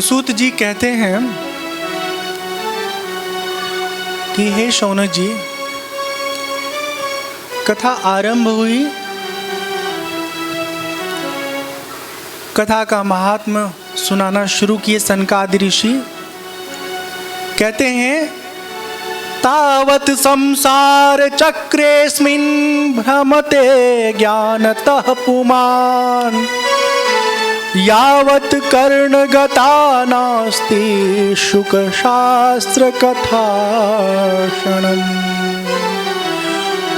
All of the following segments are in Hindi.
सूत जी कहते हैं कि हे शौनक जी, कथा आरंभ हुई, कथा का महात्म्य सुनाना शुरू किए सनकादि ऋषि। कहते हैं तावत संसार चक्रेस्मिन् भ्रमते ज्ञानतः पुमान् यावत् कर्णगता नास्ति शुक शास्त्र कथाक्षणम्।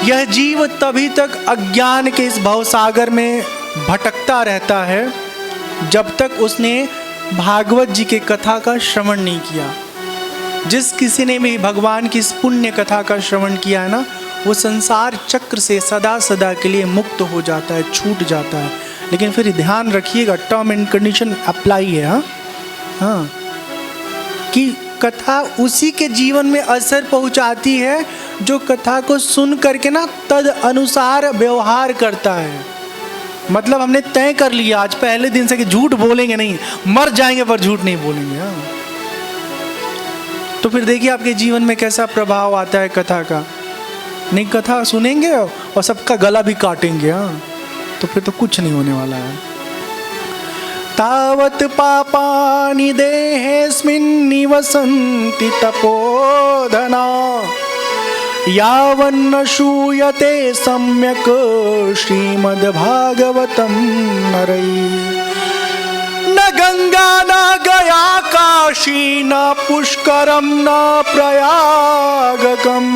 यह जीव तभी तक अज्ञान के इस भवसागर में भटकता रहता है जब तक उसने भागवत जी के कथा का श्रवण नहीं किया। जिस किसी ने भी भगवान की इस पुण्य कथा का श्रवण किया है ना, वो संसार चक्र से सदा सदा के लिए मुक्त हो जाता है, छूट जाता है। लेकिन फिर ध्यान रखिएगा, टर्म एंड कंडीशन अप्लाई है। हाँ, कि कथा उसी के जीवन में असर पहुंचाती है जो कथा को सुन करके ना तद अनुसार व्यवहार करता है। मतलब हमने तय कर लिया आज पहले दिन से कि झूठ बोलेंगे नहीं, मर जाएंगे पर झूठ नहीं बोलेंगे। हाँ, तो फिर देखिए आपके जीवन में कैसा प्रभाव आता है कथा का। नहीं, कथा सुनेंगे और सबका गला भी काटेंगे। हाँ, तो फिर तो कुछ नहीं होने वाला है। तावत पापानि देहेस्मिन् निवसन्ति तपोधना यावन्न श्रूयते सम्यक् श्रीमद्भागवतं नरैः। न गंगा न गया काशी न पुष्करम न प्रयागकम्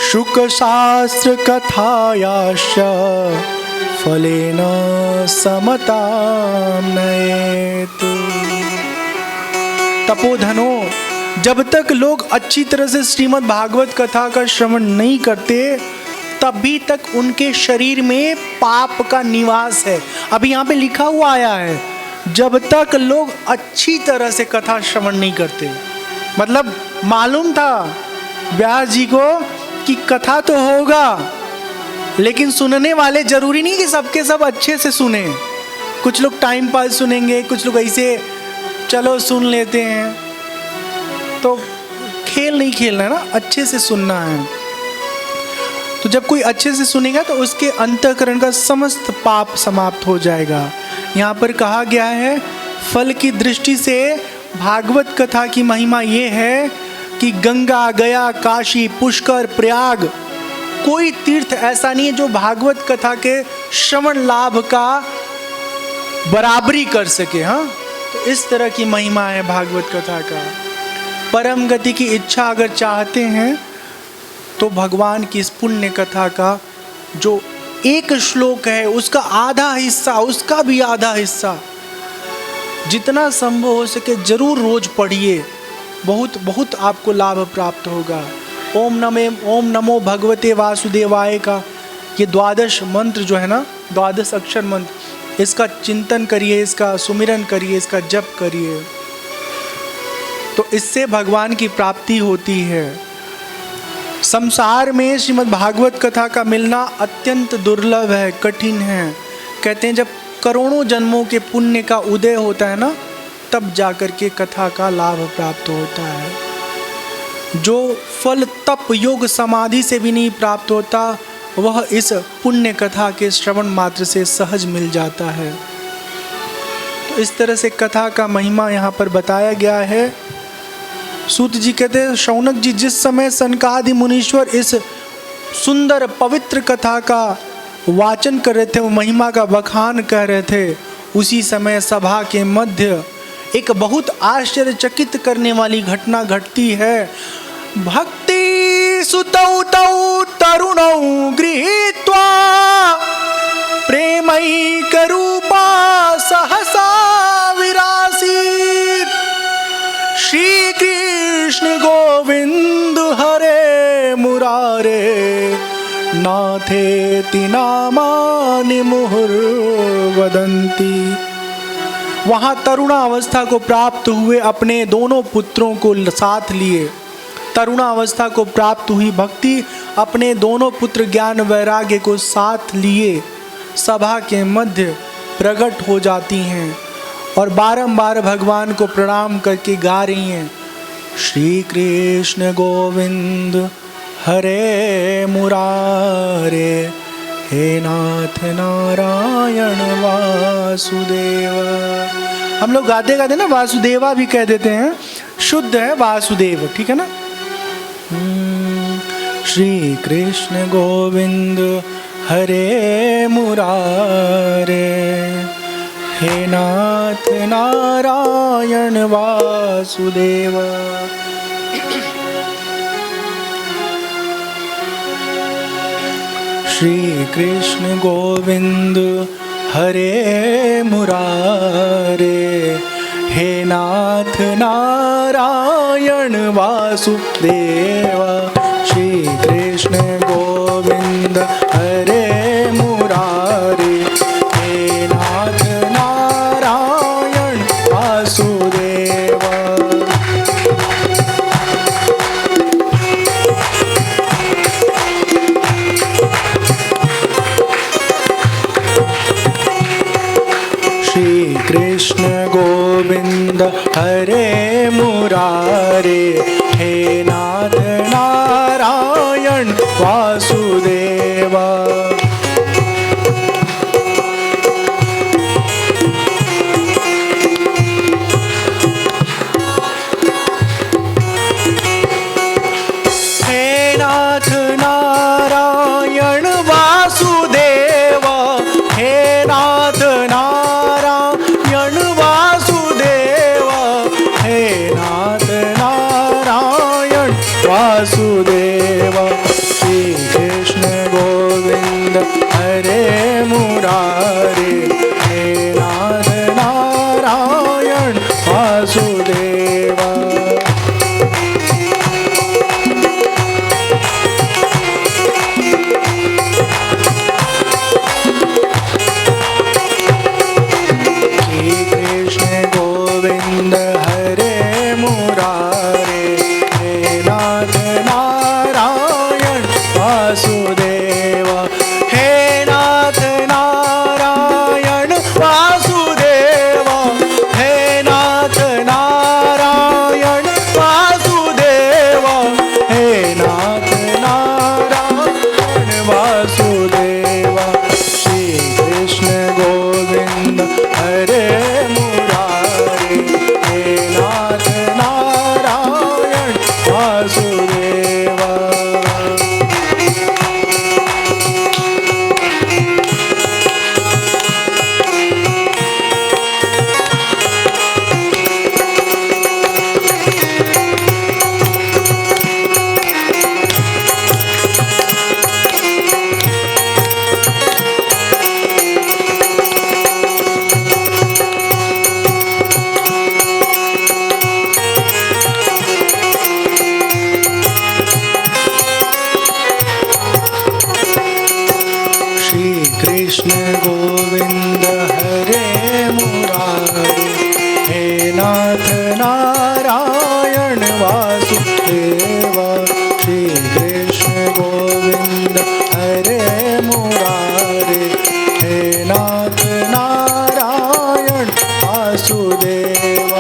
शुक शास्त्र कथायाश्च फलेन समतां नयेत्। तपोधनो, जब तक लोग अच्छी तरह से श्रीमद् भागवत कथा का श्रवण नहीं करते तभी तक उनके शरीर में पाप का निवास है। अभी यहाँ पे लिखा हुआ आया है, जब तक लोग अच्छी तरह से कथा श्रवण नहीं करते। मतलब मालूम था व्यास जी को कि कथा तो होगा, लेकिन सुनने वाले जरूरी नहीं कि सबके सब अच्छे से सुने। कुछ लोग टाइम पास सुनेंगे, कुछ लोग ऐसे चलो सुन लेते हैं। तो खेल नहीं खेलना है ना, अच्छे से सुनना है। तो जब कोई अच्छे से सुनेगा तो उसके अंतःकरण का समस्त पाप समाप्त हो जाएगा। यहाँ पर कहा गया है फल की दृष्टि से भागवत कथा की महिमा ये है कि गंगा, गया, काशी, पुष्कर, प्रयाग, कोई तीर्थ ऐसा नहीं है जो भागवत कथा के श्रवण लाभ का बराबरी कर सके। हाँ, तो इस तरह की महिमा है भागवत कथा का। परम गति की इच्छा अगर चाहते हैं तो भगवान की इस पुण्य कथा का जो एक श्लोक है उसका आधा हिस्सा, उसका भी आधा हिस्सा जितना संभव हो सके जरूर रोज पढ़िए। बहुत बहुत आपको लाभ प्राप्त होगा। ओम नमो भगवते वासुदेवाय का ये 12 मंत्र जो है ना, 12 अक्षर मंत्र, इसका चिंतन करिए, इसका सुमिरन करिए, इसका जप करिए, तो इससे भगवान की प्राप्ति होती है। संसार में श्रीमद् भागवत कथा का मिलना अत्यंत दुर्लभ है, कठिन है। कहते हैं जब करोड़ों जन्मों के पुण्य का उदय होता है ना, तब जाकर के कथा का लाभ प्राप्त होता है। जो फल तप योग समाधि से भी नहीं प्राप्त होता, वह इस पुण्य कथा के श्रवण मात्र से सहज मिल जाता है। तो इस तरह से कथा का महिमा यहाँ पर बताया गया है। सूत जी कहते हैं शौनक जी, जिस समय सनकादि मुनीश्वर इस सुंदर पवित्र कथा का वाचन कर रहे थे, वो महिमा का बखान कह रहे थे, उसी समय सभा के मध्य एक बहुत आश्चर्यचकित करने वाली घटना घटती है। भक्ति सुतौ तौ तरुणौ गृहीत्वा प्रेमैक रूपा सहसा विरासीत्। श्री कृष्ण गोविंद हरे मुरारे नाथेति नामानि मुहुर्वदन्ति। वहाँ तरुणावस्था को प्राप्त हुए अपने दोनों पुत्रों को साथ लिए, तरुणावस्था को प्राप्त हुई भक्ति अपने दोनों पुत्र ज्ञान वैराग्य को साथ लिए सभा के मध्य प्रकट हो जाती हैं और बारंबार भगवान को प्रणाम करके गा रही हैं, श्री कृष्ण गोविंद हरे मुरारे, हे नाथ नारायण वासुदेव। हम लोग गाते गाते ना वासुदेवा भी कह देते हैं, शुद्ध है वासुदेव, ठीक है ना। श्री कृष्ण गोविंद हरे मुरारे, हे नाथ नारायण वासुदेव। श्री कृष्ण गोविंद हरे मुरारे, हे नाथ नारायण वासुदेव। श्री कृष्ण गोविंद हरे मुरारे, हे नाथ नारायण वासुदेव। श्री कृष्ण गोविंद हरे मुरारे, हे नाथ नारायण वासुदेव। हे नाथ नारायण वासुदेव, हे नाथ नारायण वासुदेव, हे नाथ नारायण वासुदेव। श्री कृष्ण गोविंद हरे मुरारे, हे नाथ नारायण वासुदेव। गोविंद हरे मुरारे, हे नाथ नारायण वासुदेव। हे नाथ नारायण वासुदेव, हे नाथ नारायण वासुदेव, हे नाथ नारायण वासुदेव। श्री कृष्ण गोविंद हरे मुरारे, हे नाथ नारायण वासुदेव। कृष्ण गोविंद हरे मुरारे, हे नाथ नारायण वासुदेव। श्री कृष्ण गोविंद हरे मुरारे, हे नाथ नारायण वासुदेव,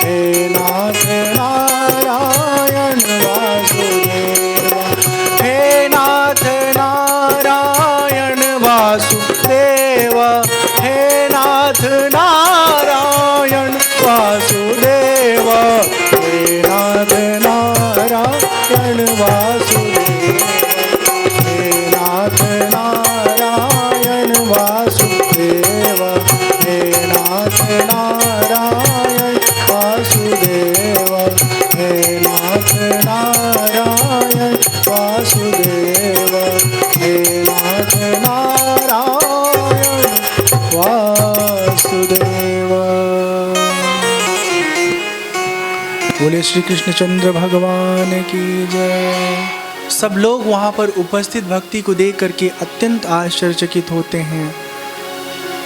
हे नाथ नारायण वासुदेव, हे नाथ नारायण वासुदेव, हे नाथ नारायण वासुदेव, हे नाथ नारायण वासुदेव, हे नाथ नारायण वासुदेव, हे नाथ नारायण वासुदेव, हे नाथ नारायण वासुदेव, हे नाथ नारायण वासुदेव। बोले श्री कृष्णचंद्र भगवान की जय। सब लोग वहां पर उपस्थित भक्ति को देख करके अत्यंत आश्चर्यचकित होते हैं,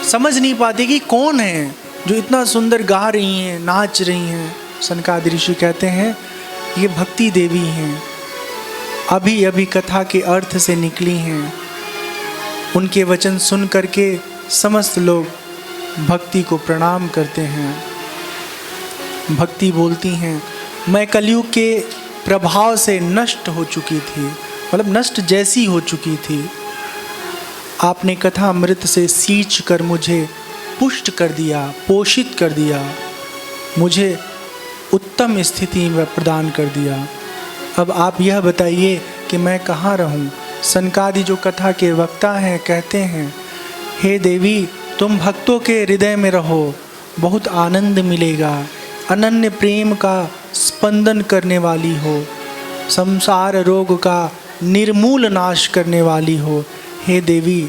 समझ नहीं पाते कि कौन है जो इतना सुंदर गा रही हैं, नाच रही हैं। सनकादिक ऋषि कहते हैं ये भक्ति देवी हैं, अभी अभी कथा के अर्थ से निकली हैं। उनके वचन सुन करके समस्त लोग भक्ति को प्रणाम करते हैं। भक्ति बोलती हैं, मैं कलयुग के प्रभाव से नष्ट हो चुकी थी, मतलब नष्ट जैसी हो चुकी थी। आपने कथा अमृत से सींच कर मुझे पुष्ट कर दिया, पोषित कर दिया, मुझे उत्तम स्थिति में प्रदान कर दिया। अब आप यह बताइए कि मैं कहाँ रहूँ। सनकादि जो कथा के वक्ता हैं कहते हैं, हे देवी तुम भक्तों के हृदय में रहो, बहुत आनंद मिलेगा। अनन्य प्रेम का स्पंदन करने वाली हो, संसार रोग का निर्मूल नाश करने वाली हो। हे देवी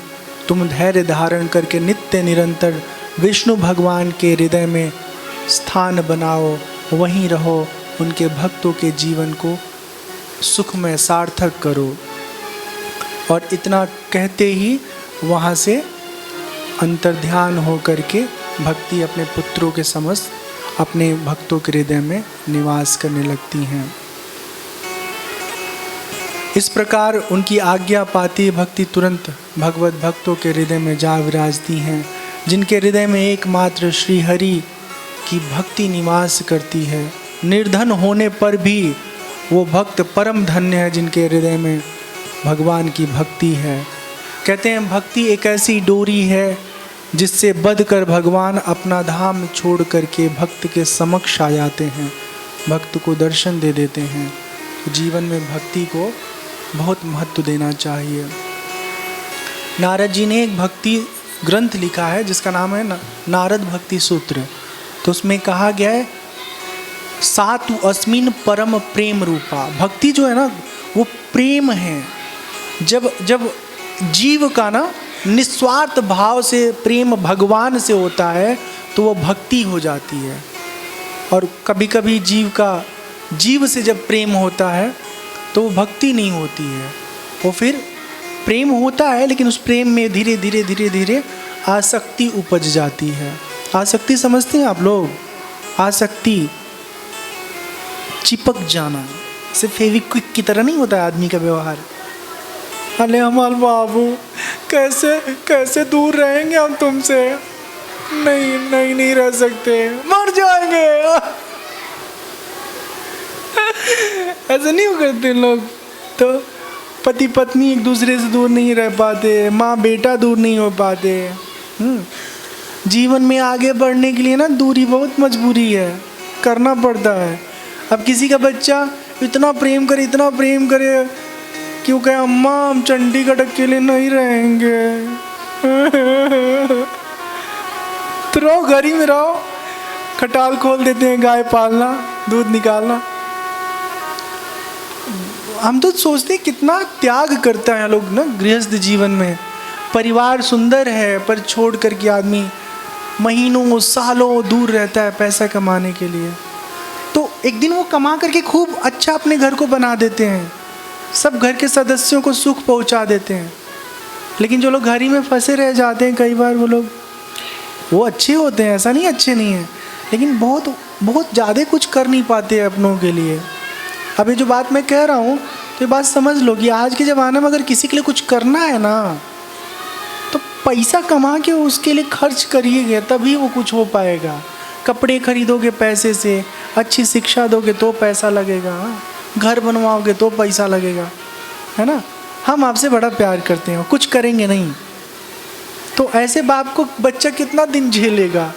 तुम धैर्य धारण करके नित्य निरंतर विष्णु भगवान के हृदय में स्थान बनाओ, वहीं रहो, उनके भक्तों के जीवन को सुखमय सार्थक करो। और इतना कहते ही वहाँ से अंतर्ध्यान हो करके भक्ति अपने पुत्रों के समस्त अपने भक्तों के हृदय में निवास करने लगती हैं। इस प्रकार उनकी आज्ञा पाती भक्ति तुरंत भगवत भक्तों के हृदय में जा विराजती हैं, जिनके हृदय में एकमात्र श्री हरि की भक्ति निवास करती है। निर्धन होने पर भी वो भक्त परम धन्य है जिनके हृदय में भगवान की भक्ति है। कहते हैं भक्ति एक ऐसी डोरी है जिससे बंध कर भगवान अपना धाम छोड़ करके भक्त के समक्ष आ जाते हैं, भक्त को दर्शन दे देते हैं। तो जीवन में भक्ति को बहुत महत्व देना चाहिए। नारद जी ने एक भक्ति ग्रंथ लिखा है जिसका नाम है नारद भक्ति सूत्र। तो उसमें कहा गया है, सातु अस्मिन परम प्रेम रूपा। भक्ति जो है ना वो प्रेम है। जब जीव का ना निस्वार्थ भाव से प्रेम भगवान से होता है तो वो भक्ति हो जाती है। और कभी कभी जीव से जब प्रेम होता है तो वो भक्ति नहीं होती है, वो फिर प्रेम होता है लेकिन उस प्रेम में धीरे धीरे धीरे धीरे आसक्ति उपज जाती है। आसक्ति समझते हैं आप लोग? आसक्ति चिपक जाना, सिर्फ फेविक्विक की तरह नहीं होता है आदमी का व्यवहार। अरे हमारे बाबू कैसे कैसे दूर रहेंगे हम तुमसे, नहीं रह सकते, मर जाएंगे। ऐसा नहीं करते लोग। तो पति पत्नी एक दूसरे से दूर नहीं रह पाते, माँ बेटा दूर नहीं हो पाते। जीवन में आगे बढ़ने के लिए ना दूरी बहुत मजबूरी है, करना पड़ता है। अब किसी का बच्चा इतना प्रेम करे क्यों कहे अम्मा हम चंडीगढ़ अकेले नहीं रहेंगे, तो रहो घर ही में रहो, खटाल खोल देते हैं, गाय पालना, दूध निकालना। हम तो सोचते हैं कितना त्याग करता है लोग ना गृहस्थ जीवन में। परिवार सुंदर है पर छोड़ करके आदमी महीनों सालों दूर रहता है पैसा कमाने के लिए। तो एक दिन वो कमा करके खूब अच्छा अपने घर को बना देते हैं, सब घर के सदस्यों को सुख पहुंचा देते हैं। लेकिन जो लोग घर ही में फंसे रह जाते हैं कई बार, वो लोग वो अच्छे होते हैं, ऐसा नहीं अच्छे नहीं है, लेकिन बहुत बहुत ज़्यादा कुछ कर नहीं पाते अपनों के लिए। अब ये जो बात मैं कह रहा हूँ तो ये बात समझ लो कि आज के ज़माने में अगर किसी के लिए कुछ करना है ना तो पैसा कमा के उसके लिए खर्च करिएगा तभी वो कुछ हो पाएगा। कपड़े खरीदोगे पैसे से, अच्छी शिक्षा दोगे तो पैसा लगेगा, घर बनवाओगे तो पैसा लगेगा, है ना। हम आपसे बड़ा प्यार करते हैं, कुछ करेंगे नहीं तो ऐसे बाप को बच्चा कितना दिन झेलेगा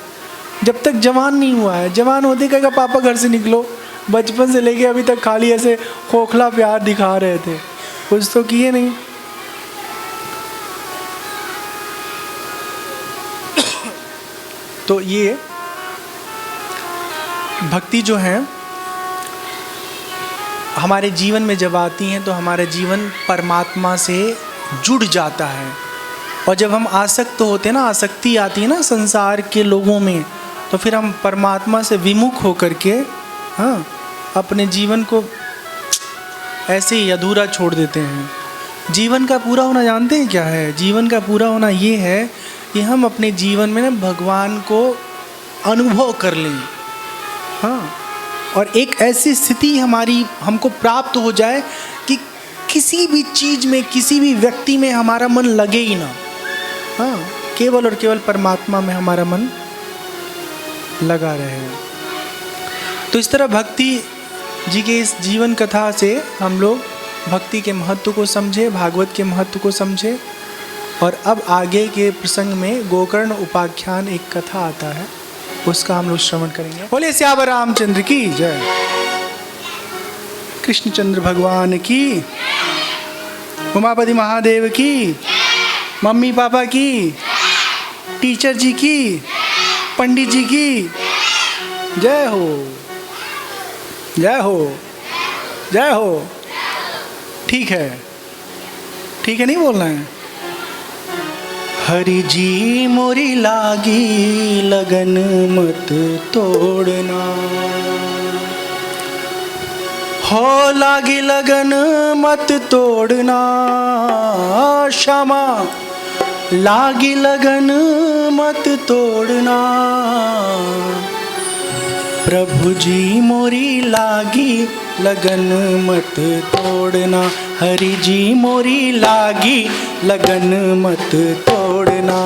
जब तक जवान नहीं हुआ है। जवान होते कहेगा पापा घर से निकलो। बचपन से लेके अभी तक खाली ऐसे खोखला प्यार दिखा रहे थे, कुछ तो किए नहीं। तो ये भक्ति जो है हमारे जीवन में जब आती हैं तो हमारा जीवन परमात्मा से जुड़ जाता है। और जब हम आसक्त होते हैं ना, आसक्ति आती है ना संसार के लोगों में, तो फिर हम परमात्मा से विमुख होकर के अपने जीवन को ऐसे ही अधूरा छोड़ देते हैं। जीवन का पूरा होना जानते हैं क्या है? जीवन का पूरा होना ये है कि हम अपने जीवन में ना भगवान को अनुभव कर लें, और एक ऐसी स्थिति हमको प्राप्त हो जाए कि किसी भी चीज़ में, किसी भी व्यक्ति में हमारा मन लगे ही ना, केवल और केवल परमात्मा में हमारा मन लगा रहे। तो इस तरह भक्ति जी के इस जीवन कथा से हम लोग भक्ति के महत्व को समझे, भागवत के महत्व को समझे। और अब आगे के प्रसंग में गोकर्ण उपाख्यान एक कथा आता है, उसका हम लोग श्रवण करेंगे। बोले श्यावर रामचंद्र की जय, कृष्णचंद्र भगवान की, उमापति महादेव की, मम्मी पापा की, टीचर जी की, पंडित जी की जय हो, जय हो, जय हो। ठीक है, ठीक है, नहीं बोलना है। हरि जी मोरी लागी लगन मत तोड़ना, हो लागी लगन मत तोड़ना, श्यामा लागी लगन मत तोड़ना, प्रभु जी मोरी लागी लगन मत तोड़ना, हरि जी मोरी लागी लगन मत तोड़ना।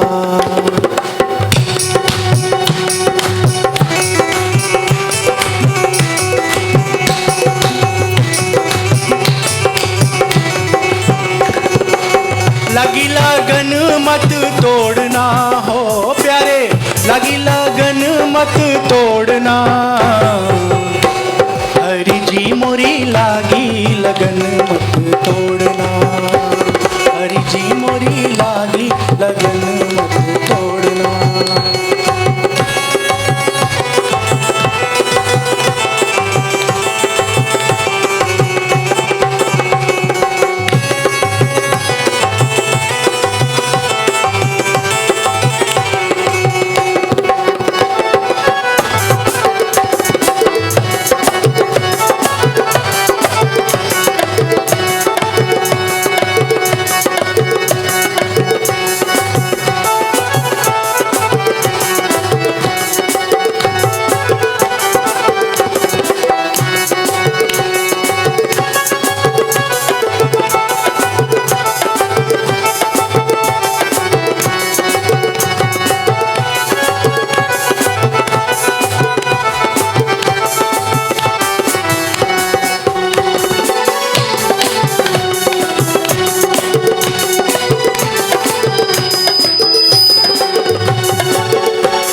लगी लगन मत तोड़ना हो प्यारे, लगी लगन मत तोड़ना, हरि जी मोरी लागी लगन मत तोड़ना, हरि जी मोरी लागी लगन मत तोड़ना।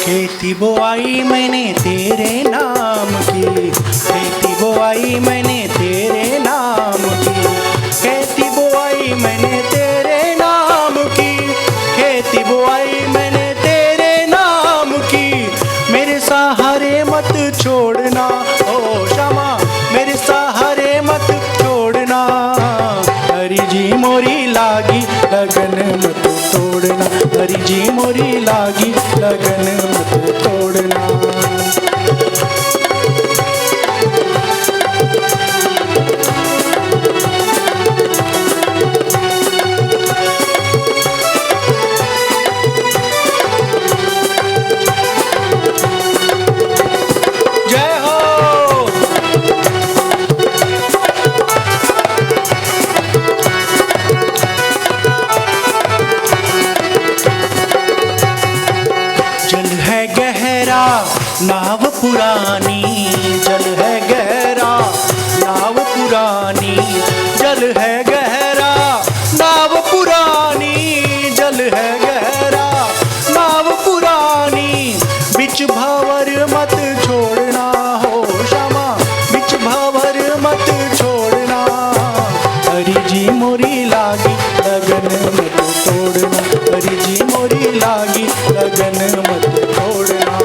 खेती बोआई मैंने तेरे नाम की, खेती बोआई मैंने तेरे नाम की, खेती बोआई मैंने तेरे नाम की, खेती बोआई मैंने तेरे नाम की, मेरे सहारे मत छोड़ना ओ श्यामा, मेरे सहारे मत छोड़ना, हरि जी मोरी लागी लगन मत तोड़ना, हरि जी मोरी लागी लगन मत तोड़ना। जय हो। जल है गहरा नाव पुरानी, जल है गहरा नाव पुरानी, जल है गहरा नाव पुरानी, जल है गहरा नाव पुरानी, बिच भंवर मत छोड़ना हो श्यामा, बिच भंवर मत छोड़ना, हरि जी मोरी लागी लगन मत तोड़ना, हरि जी मोरी लागी लगन मत तोड़ना।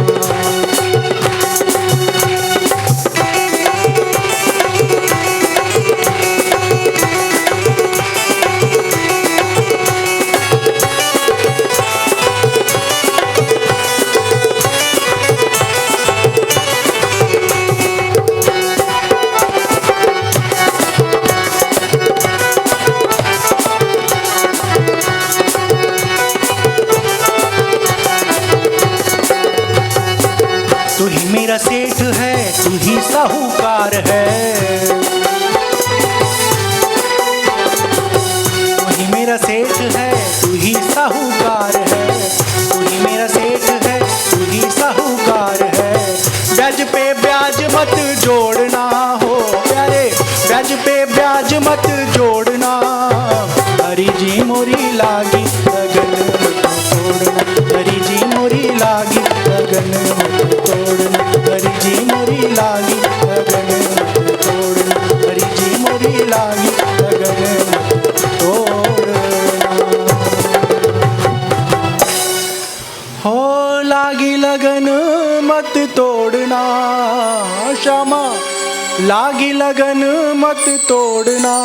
तू ही मेरा सेठ है, तू ही साहूकार है, तू ही मेरा सेठ है, तू ही साहूकार है, तू ही मेरा सेठ है, तू ही साहूकार है, मत जोड़ना हो प्यारे, ब्याज पे ब्याज मत जोड़ना। हरि जी मोरी लागी लगन मत तोड़ना, हरि जी मोरी लागी लगन मत तोड़ना, हरि जी मोरी लागी लगन मत तोड़ना, हरि जी मोरी लागी लगन मत तोड़ना। हो लागी लगन मत तोड़ना, श्यामा लागी लगन मत तोड़ना।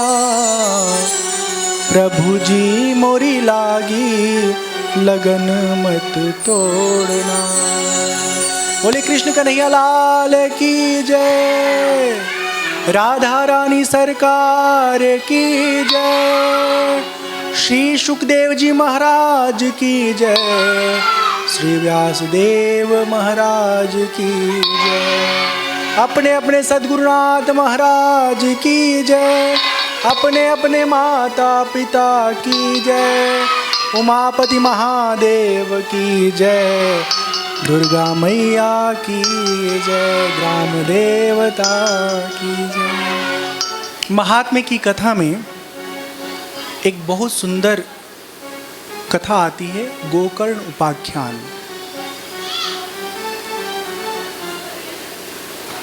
प्रभु जी मोरी लागी लगन मत तोड़ना। बोले कृष्ण कन्हैया लाल की जय, राधा रानी सरकार की जय, श्री सुखदेव जी महाराज की जय, श्री व्यासदेव महाराज की जय, अपने अपने सद्गुरुनाथ महाराज की जय, अपने अपने माता पिता की जय, उमापति महादेव की जय, दुर्गा मैया की जय, ग्राम देवता की जय। महात्म्य की कथा में एक बहुत सुंदर कथा आती है, गोकर्ण उपाख्यान।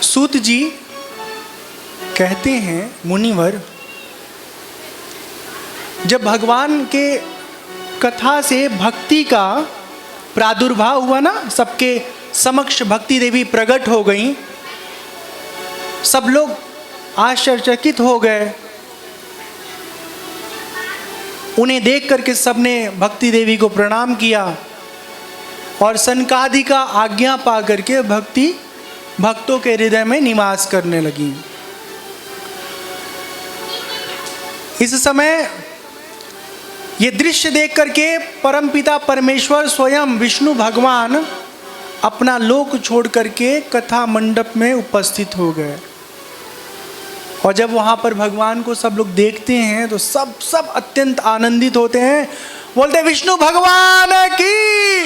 सूत जी कहते हैं, मुनिवर, जब भगवान के कथा से भक्ति का प्रादुर्भाव हुआ ना, सबके समक्ष भक्ति देवी प्रकट हो गई, सब लोग आश्चर्यचकित हो गए। उन्हें देख करके सबने भक्ति देवी को प्रणाम किया और सनकादि का आज्ञा पा करके भक्ति भक्तों के हृदय में निवास करने लगी। इस समय ये दृश्य देख करके परमपिता परमेश्वर स्वयं विष्णु भगवान अपना लोक छोड़ करके कथा मंडप में उपस्थित हो गए। और जब वहाँ पर भगवान को सब लोग देखते हैं तो सब अत्यंत आनंदित होते हैं, बोलते विष्णु भगवान की,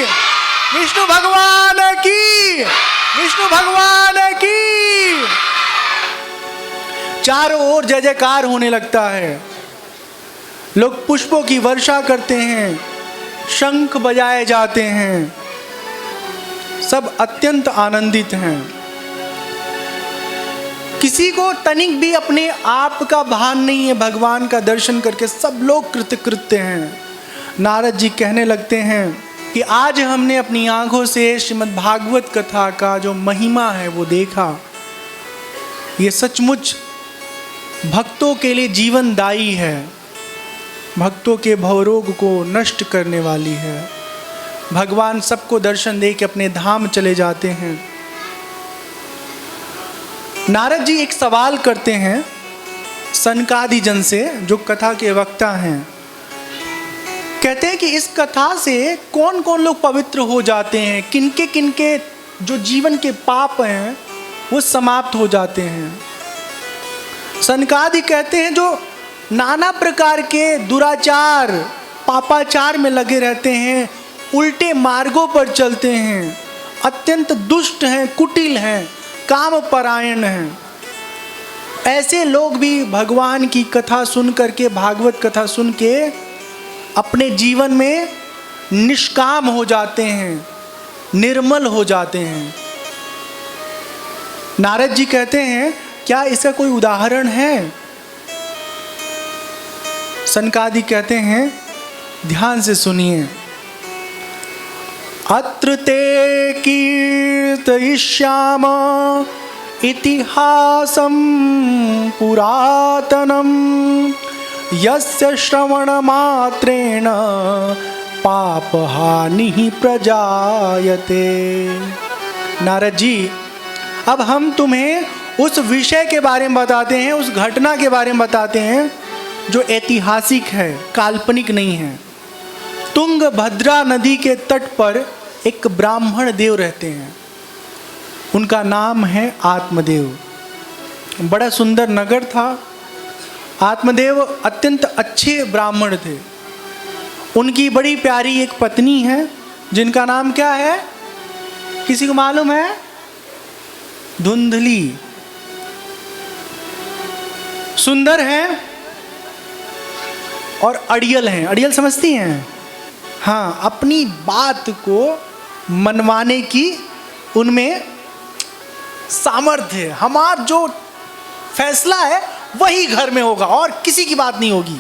विष्णु भगवान की, विष्णु भगवान की। चारों ओर जय जयकार होने लगता है, लोग पुष्पों की वर्षा करते हैं, शंख बजाए जाते हैं, सब अत्यंत आनंदित हैं। किसी को तनिक भी अपने आप का भान नहीं है, भगवान का दर्शन करके सब लोग कृतकृत्य हैं। नारद जी कहने लगते हैं कि आज हमने अपनी आंखों से श्रीमद् भागवत कथा का जो महिमा है वो देखा। ये सचमुच भक्तों के लिए जीवनदायी है, भक्तों के भवरोग को नष्ट करने वाली है। भगवान सबको दर्शन दे के अपने धाम चले जाते हैं। नारद जी एक सवाल करते हैं सनकादि जन से, जो कथा के वक्ता हैं। कहते हैं कि इस कथा से कौन कौन लोग पवित्र हो जाते हैं, किनके जो जीवन के पाप हैं वो समाप्त हो जाते हैं। सनकादि कहते हैं जो नाना प्रकार के दुराचार पापाचार में लगे रहते हैं, उल्टे मार्गों पर चलते हैं, अत्यंत दुष्ट हैं, कुटिल हैं, काम परायण हैं, ऐसे लोग भी भगवान की कथा सुन करके, भागवत कथा सुन के अपने जीवन में निष्काम हो जाते हैं, निर्मल हो जाते हैं। नारद जी कहते हैं क्या इसका कोई उदाहरण है? सनकादि कहते हैं ध्यान से सुनिए। अत्र ते कीर्तयिष्याम इतिहासं पुरातनं यस्य श्रवणमात्रेण पापहानिः प्रजायते। नारद जी, अब हम तुम्हें उस विषय के बारे में बताते हैं, उस घटना के बारे में बताते हैं जो ऐतिहासिक है, काल्पनिक नहीं है। तुंगभद्रा नदी के तट पर एक ब्राह्मण देव रहते हैं, उनका नाम है आत्मदेव। बड़ा सुंदर नगर था। आत्मदेव अत्यंत अच्छे ब्राह्मण थे। उनकी बड़ी प्यारी एक पत्नी है जिनका नाम क्या है, किसी को मालूम है? धुंधली। सुंदर हैं और अड़ियल हैं। अड़ियल समझती हैं? हाँ, अपनी बात को मनवाने की उनमें सामर्थ्य है। हमारा जो फैसला है वही घर में होगा और किसी की बात नहीं होगी।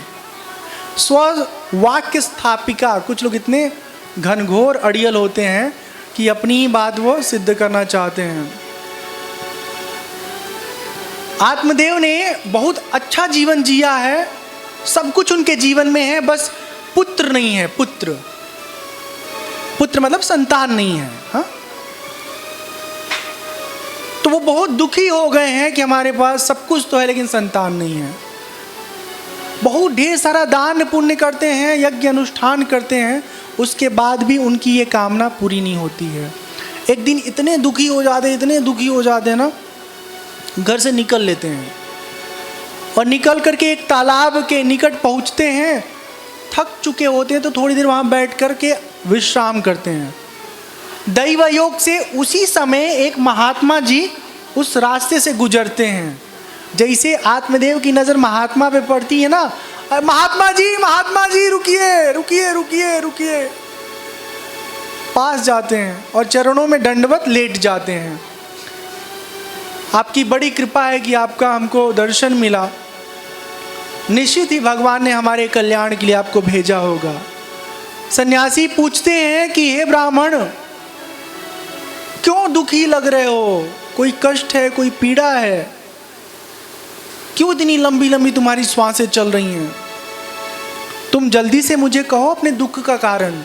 स्व वाक्य स्थापिका। कुछ लोग इतने घनघोर अड़ियल होते हैं कि अपनी ही बात वो सिद्ध करना चाहते हैं। आत्मदेव ने बहुत अच्छा जीवन जिया है, सब कुछ उनके जीवन में है, बस पुत्र नहीं है। पुत्र मतलब संतान नहीं है। हाँ? तो वो बहुत दुखी हो गए हैं कि हमारे पास सब कुछ तो है लेकिन संतान नहीं है। बहुत ढेर सारा दान पुण्य करते हैं, यज्ञ अनुष्ठान करते हैं, उसके बाद भी उनकी ये कामना पूरी नहीं होती है। एक दिन इतने दुखी हो जाते हैं ना, घर से निकल लेते हैं और निकल करके एक तालाब के निकट पहुंचते हैं। थक चुके होते हैं तो थोड़ी देर वहां बैठ करके विश्राम करते हैं। दैव योग से उसी समय एक महात्मा जी उस रास्ते से गुजरते हैं। जैसे आत्मदेव की नज़र महात्मा पे पड़ती है ना, महात्मा जी रुकिए, पास जाते हैं और चरणों में दंडवत लेट जाते हैं। आपकी बड़ी कृपा है कि आपका हमको दर्शन मिला। निश्चित ही भगवान ने हमारे कल्याण के लिए आपको भेजा होगा। सन्यासी पूछते हैं कि हे ब्राह्मण, क्यों दुखी लग रहे हो? कोई कष्ट है, कोई पीड़ा है? क्यों इतनी लंबी लंबी तुम्हारी श्वासें चल रही हैं? तुम जल्दी से मुझे कहो अपने दुख का कारण।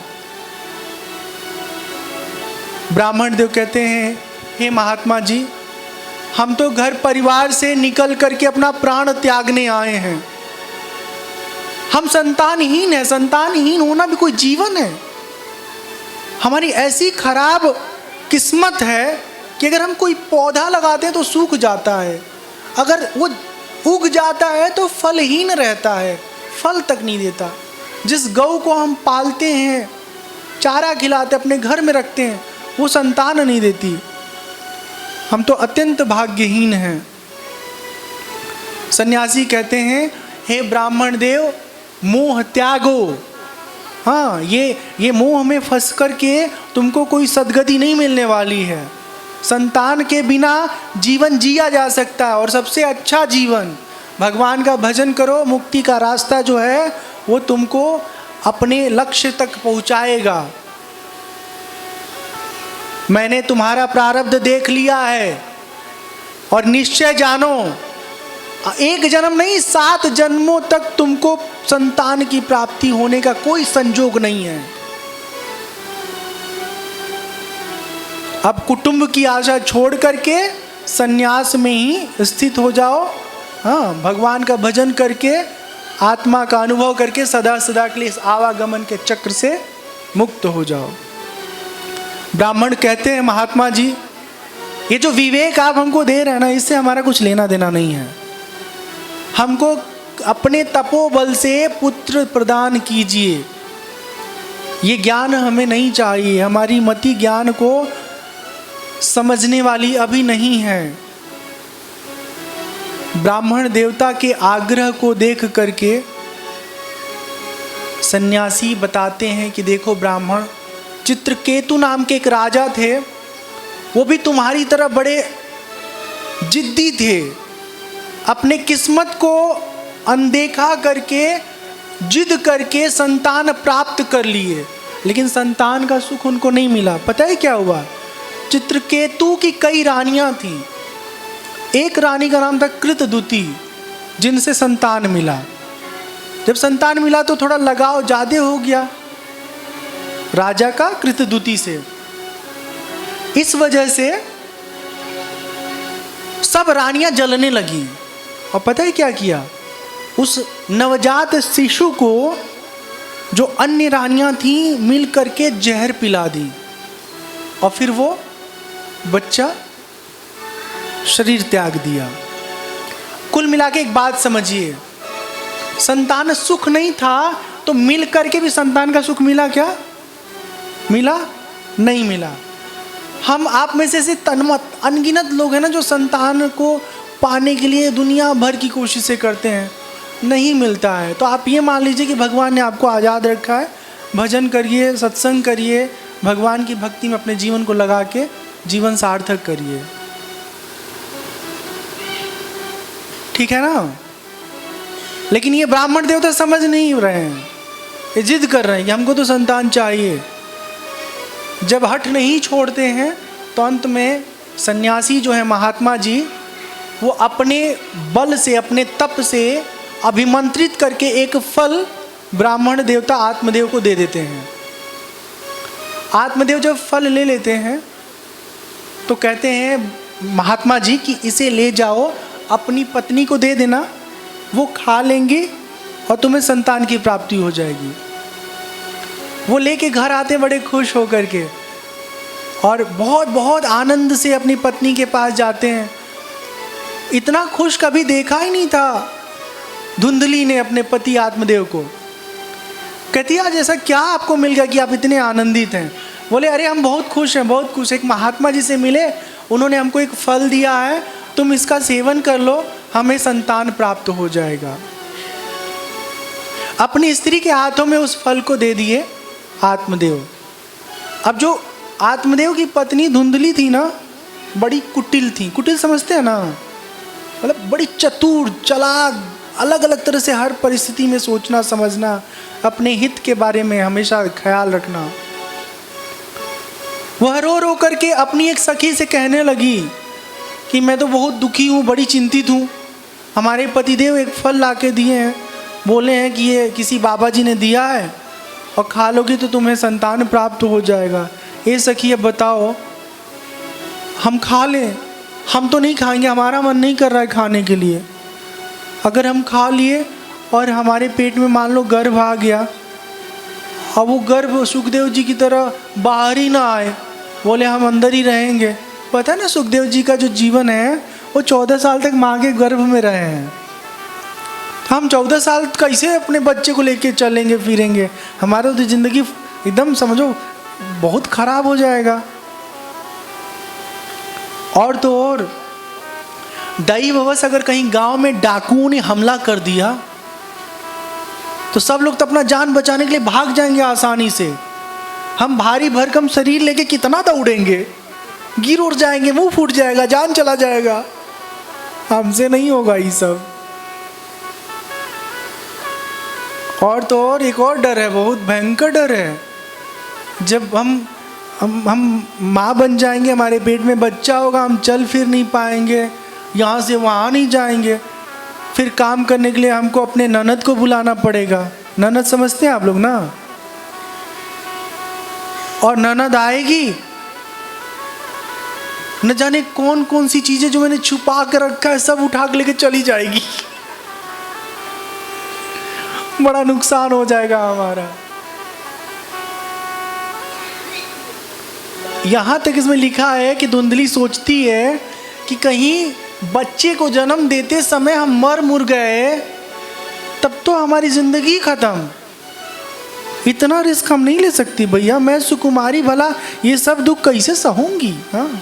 ब्राह्मण देव कहते हैं, हे महात्मा जी, हम तो घर परिवार से निकल करके अपना प्राण त्यागने आए हैं। हम संतानहीन हैं। संतानहीन होना भी कोई जीवन है? हमारी ऐसी खराब किस्मत है कि अगर हम कोई पौधा लगाते हैं तो सूख जाता है, अगर वो उग जाता है तो फलहीन रहता है, फल तक नहीं देता। जिस गौ को हम पालते हैं, चारा खिलाते, अपने घर में रखते हैं, वो संतान नहीं देती। हम तो अत्यंत भाग्यहीन हैं। सन्यासी कहते हैं, हे ब्राह्मण देव, मोह त्यागो। हाँ, ये मोह में फंस करके तुमको कोई सद्गति नहीं मिलने वाली है। संतान के बिना जीवन जिया जा सकता है और सबसे अच्छा जीवन भगवान का भजन करो। मुक्ति का रास्ता जो है वो तुमको अपने लक्ष्य तक पहुंचाएगा। मैंने तुम्हारा प्रारब्ध देख लिया है और निश्चय जानो, एक जन्म नहीं 7 जन्मों तक तुमको संतान की प्राप्ति होने का कोई संजोग नहीं है। अब कुटुंब की आशा छोड़ करके सन्यास में ही स्थित हो जाओ। हाँ, भगवान का भजन करके, आत्मा का अनुभव करके सदा सदा के लिए इस आवागमन के चक्र से मुक्त हो जाओ। ब्राह्मण कहते हैं, महात्मा जी, ये जो विवेक आप हमको दे रहे हैं ना, इससे हमारा कुछ लेना देना नहीं है। हमको अपने तपोबल से पुत्र प्रदान कीजिए। ये ज्ञान हमें नहीं चाहिए। हमारी मति ज्ञान को समझने वाली अभी नहीं है। ब्राह्मण देवता के आग्रह को देख करके सन्यासी बताते हैं कि देखो ब्राह्मण, चित्रकेतु नाम के एक राजा थे, वो भी तुम्हारी तरह बड़े जिद्दी थे। अपने किस्मत को अनदेखा करके, जिद करके संतान प्राप्त कर लिए, लेकिन संतान का सुख उनको नहीं मिला। पता है क्या हुआ? चित्रकेतु की कई रानियां थीं। एक रानी का नाम था कृतदुति, जिनसे संतान मिला। जब संतान मिला तो थोड़ा लगाव ज्यादा हो गया राजा का कृतदुति से। इस वजह से सब रानियां जलने लगी। और पता है क्या किया? उस नवजात शिशु को जो अन्य रानियां थीं मिल करके जहर पिला दी और फिर वो बच्चा शरीर त्याग दिया। कुल मिला के एक बात समझिए, संतान सुख नहीं था तो मिल करके भी संतान का सुख मिला क्या? मिला? नहीं मिला। हम आप में से तन्मत अनगिनत लोग हैं ना जो संतान को पाने के लिए दुनिया भर की कोशिशें करते हैं, नहीं मिलता है। तो आप ये मान लीजिए कि भगवान ने आपको आज़ाद रखा है, भजन करिए, सत्संग करिए, भगवान की भक्ति में अपने जीवन को लगा के जीवन सार्थक करिए, ठीक है ना। लेकिन ये ब्राह्मण देवता समझ नहीं रहे हैं, ये जिद कर रहे हैं कि हमको तो संतान चाहिए। जब हठ नहीं छोड़ते हैं तो अंत में सन्यासी जो है महात्मा जी, वो अपने बल से, अपने तप से अभिमंत्रित करके एक फल ब्राह्मण देवता आत्मदेव को दे देते हैं। आत्मदेव जब फल ले लेते हैं तो कहते हैं महात्मा जी कि इसे ले जाओ, अपनी पत्नी को दे देना, वो खा लेंगे और तुम्हें संतान की प्राप्ति हो जाएगी। वो लेके घर आते बड़े खुश होकर के और बहुत बहुत आनंद से अपनी पत्नी के पास जाते हैं। इतना खुश कभी देखा ही नहीं था धुंधली ने अपने पति आत्मदेव को। कहती आज ऐसा क्या आपको मिल गया कि आप इतने आनंदित हैं? बोले अरे हम बहुत खुश हैं, बहुत खुश। एक महात्मा जी से मिले, उन्होंने हमको एक फल दिया है, तुम इसका सेवन कर लो, हमें संतान प्राप्त हो जाएगा। अपनी स्त्री के हाथों में उस फल को दे दिए आत्मदेव। अब जो आत्मदेव की पत्नी धुंधली थी ना, बड़ी कुटिल थी। कुटिल समझते हैं ना, मतलब बड़ी चतुर, चालाक, अलग अलग तरह से हर परिस्थिति में सोचना समझना, अपने हित के बारे में हमेशा ख्याल रखना। वह रो रो करके अपनी एक सखी से कहने लगी कि मैं तो बहुत दुखी हूँ, बड़ी चिंतित हूँ। हमारे पतिदेव एक फल ला के दिए हैं, बोले हैं कि ये किसी बाबा जी ने दिया है और खा लोगी तो तुम्हें संतान प्राप्त हो जाएगा। ये सखी अब बताओ हम खा लें? हम तो नहीं खाएंगे, हमारा मन नहीं कर रहा है खाने के लिए। अगर हम खा लिए और हमारे पेट में मान लो गर्भ आ गया, अब वो गर्भ सुखदेव जी की तरह बाहर ही ना आए, बोले हम अंदर ही रहेंगे। पता है ना सुखदेव जी का जो जीवन है वो 14 साल तक माँ के गर्भ में रहे हैं। हम 14 साल कैसे अपने बच्चे को लेके चलेंगे फिरेंगे? हमारा तो जिंदगी एकदम समझो बहुत खराब हो जाएगा। और तो और दैववश अगर कहीं गांव में डाकुओं ने हमला कर दिया तो सब लोग तो अपना जान बचाने के लिए भाग जाएंगे आसानी से। हम भारी भरकम शरीर लेके कितना दौड़ेंगे, गिर उड़ जाएंगे, मुंह फूट जाएगा, जान चला जाएगा। हमसे नहीं होगा ये सब। और तो और एक और डर है, बहुत भयंकर डर है। जब हम माँ बन जाएंगे, हमारे पेट में बच्चा होगा, हम चल फिर नहीं पाएंगे, यहाँ से वहाँ नहीं जाएंगे। फिर काम करने के लिए हमको अपने ननद को बुलाना पड़ेगा। ननद समझते हैं आप लोग ना? और ननद आएगी, न जाने कौन कौन सी चीजें जो मैंने छुपा कर रखा है सब उठा के लेके चली जाएगी। बड़ा नुकसान हो जाएगा हमारा। यहां तक इसमें लिखा है कि धुंधली सोचती है कि कहीं बच्चे को जन्म देते समय हम मर मुर गए तब तो हमारी जिंदगी खत्म। इतना रिस्क हम नहीं ले सकती भैया, मैं सुकुमारी, भला ये सब दुख कैसे सहूंगी? हाँ,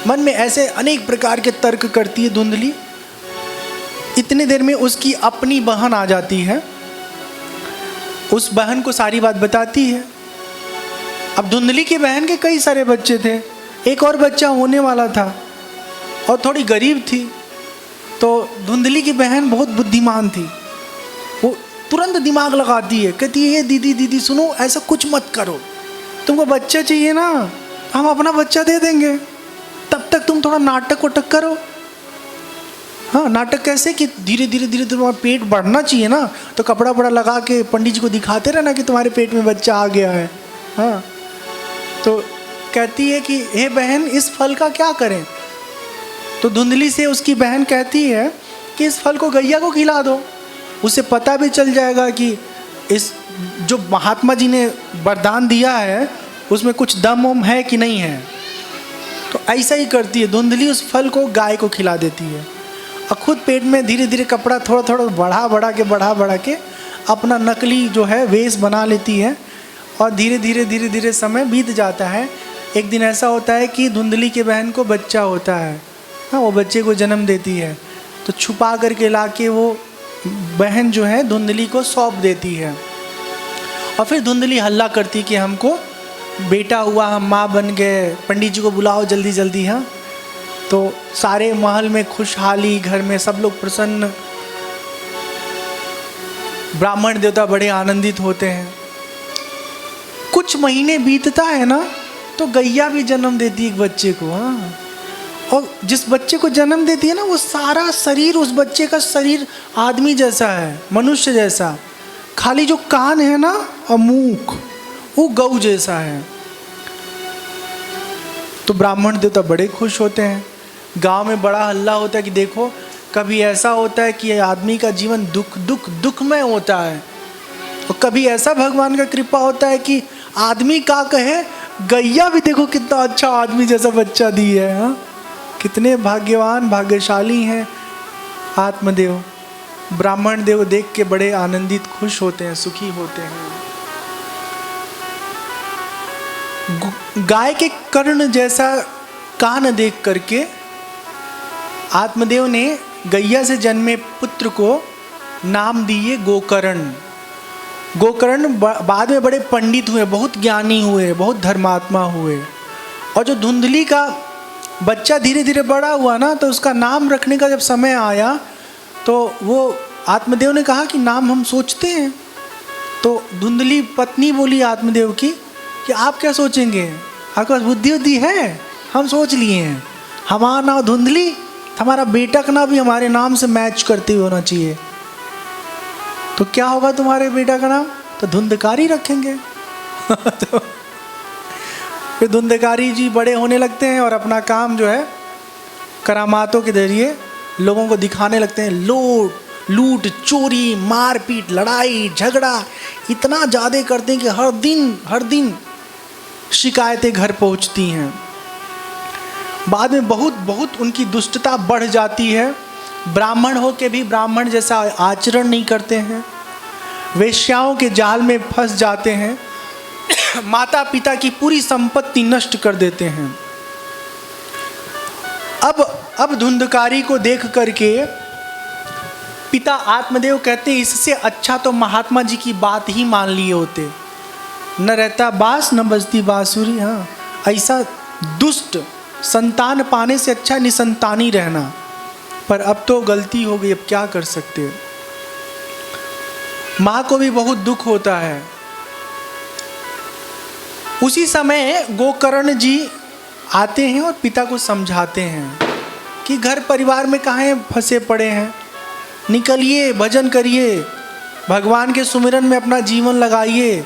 मन में ऐसे अनेक प्रकार के तर्क करती है धुंधली। इतने देर में उसकी अपनी बहन आ जाती है, उस बहन को सारी बात बताती है। अब धुंधली की बहन के कई सारे बच्चे थे, एक और बच्चा होने वाला था और थोड़ी गरीब थी। तो धुंधली की बहन बहुत बुद्धिमान थी, वो तुरंत दिमाग लगाती है, कहती है ये दीदी सुनो, ऐसा कुछ मत करो, तुमको बच्चा चाहिए ना, हम अपना बच्चा दे देंगे, तब तक तुम थोड़ा नाटक वटक करो। हाँ, नाटक कैसे कि धीरे धीरे तुम्हारा पेट बढ़ना चाहिए ना, तो कपड़ा वपड़ा लगा के पंडित जी को दिखाते रहना कि तुम्हारे पेट में बच्चा आ गया है। हाँ, तो कहती है कि हे बहन इस फल का क्या करें? तो धुंधली से उसकी बहन कहती है कि इस फल को गैया को खिला दो, उसे पता भी चल जाएगा कि इस जो महात्मा जी ने वरदान दिया है उसमें कुछ दम वम है कि नहीं है। तो ऐसा ही करती है धुंधली, उस फल को गाय को खिला देती है और खुद पेट में धीरे धीरे कपड़ा थोड़ा थोड़ा बढ़ा के अपना नकली जो है वेश बना लेती है। और धीरे धीरे समय बीत जाता है। एक दिन ऐसा होता है कि धुंधली के बहन को बच्चा होता है हाँ, वो बच्चे को जन्म देती है तो छुपा करके लाके वो बहन जो है धुंधली को सौंप देती है। और फिर धुंधली हल्ला करती कि हमको बेटा हुआ, हम माँ बन गए, पंडित जी को बुलाओ जल्दी जल्दी। हाँ, तो सारे महल में खुशहाली, घर में सब लोग प्रसन्न, ब्राह्मण देवता बड़े आनंदित होते हैं। कुछ महीने बीतता है ना तो गैया भी जन्म देती है एक बच्चे को। हाँ, और जिस बच्चे को जन्म देती है ना वो सारा शरीर, उस बच्चे का शरीर आदमी जैसा है, मनुष्य जैसा, खाली जो कान है ना और मुख वो गऊ जैसा है। तो ब्राह्मण देवता बड़े खुश होते हैं। गांव में बड़ा हल्ला होता है कि देखो कभी ऐसा होता है कि आदमी का जीवन दुखमय होता है, और कभी ऐसा भगवान का कृपा होता है कि आदमी का कहे गैया भी देखो कितना अच्छा आदमी जैसा बच्चा दी है। हाँ, कितने भाग्यवान भाग्यशाली हैं आत्मदेव। ब्राह्मण देव देख के बड़े आनंदित खुश होते हैं, सुखी होते हैं। गाय के कर्ण जैसा कान देख करके आत्मदेव ने गैया से जन्मे पुत्र को नाम दिए गोकर्ण। गोकर्ण बाद में बड़े पंडित हुए, बहुत ज्ञानी हुए, बहुत धर्मात्मा हुए। और जो धुंधली का बच्चा धीरे धीरे बड़ा हुआ ना तो उसका नाम रखने का जब समय आया तो वो आत्मदेव ने कहा कि नाम हम सोचते हैं। तो धुंधली पत्नी बोली आत्मदेव की कि आप क्या सोचेंगे, आपके पास बुद्धि है, हम सोच लिए हैं, हमारा नाम धुंधली, हमारा बेटा का नाम भी हमारे नाम से मैच करते हुए होना चाहिए। तो क्या होगा तुम्हारे बेटा का नाम? तो धुंधकारी रखेंगे। तो फिर धुंधकारी जी बड़े होने लगते हैं और अपना काम जो है करामातों के जरिए लोगों को दिखाने लगते हैं। लूट चोरी, मारपीट, लड़ाई झगड़ा इतना ज़्यादा करते हैं कि हर दिन शिकायतें घर पहुंचती हैं। बाद में बहुत उनकी दुष्टता बढ़ जाती है। ब्राह्मण हो के भी ब्राह्मण जैसा आचरण नहीं करते हैं, वेश्याओं के जाल में फंस जाते हैं, माता पिता की पूरी संपत्ति नष्ट कर देते हैं। अब धुंधकारी को देख करके पिता आत्मदेव कहते हैं इससे अच्छा तो महात्मा जी की बात ही मान लिए होते, न रहता बास न बजती बांसुरी। हाँ, ऐसा दुष्ट संतान पाने से अच्छा निसंतानी रहना। पर अब तो गलती हो गई, अब क्या कर सकते हैं। माँ को भी बहुत दुख होता है। उसी समय गोकर्ण जी आते हैं और पिता को समझाते हैं कि घर परिवार में कहाँ फंसे पड़े हैं, निकलिए, भजन करिए, भगवान के सुमिरन में अपना जीवन लगाइए,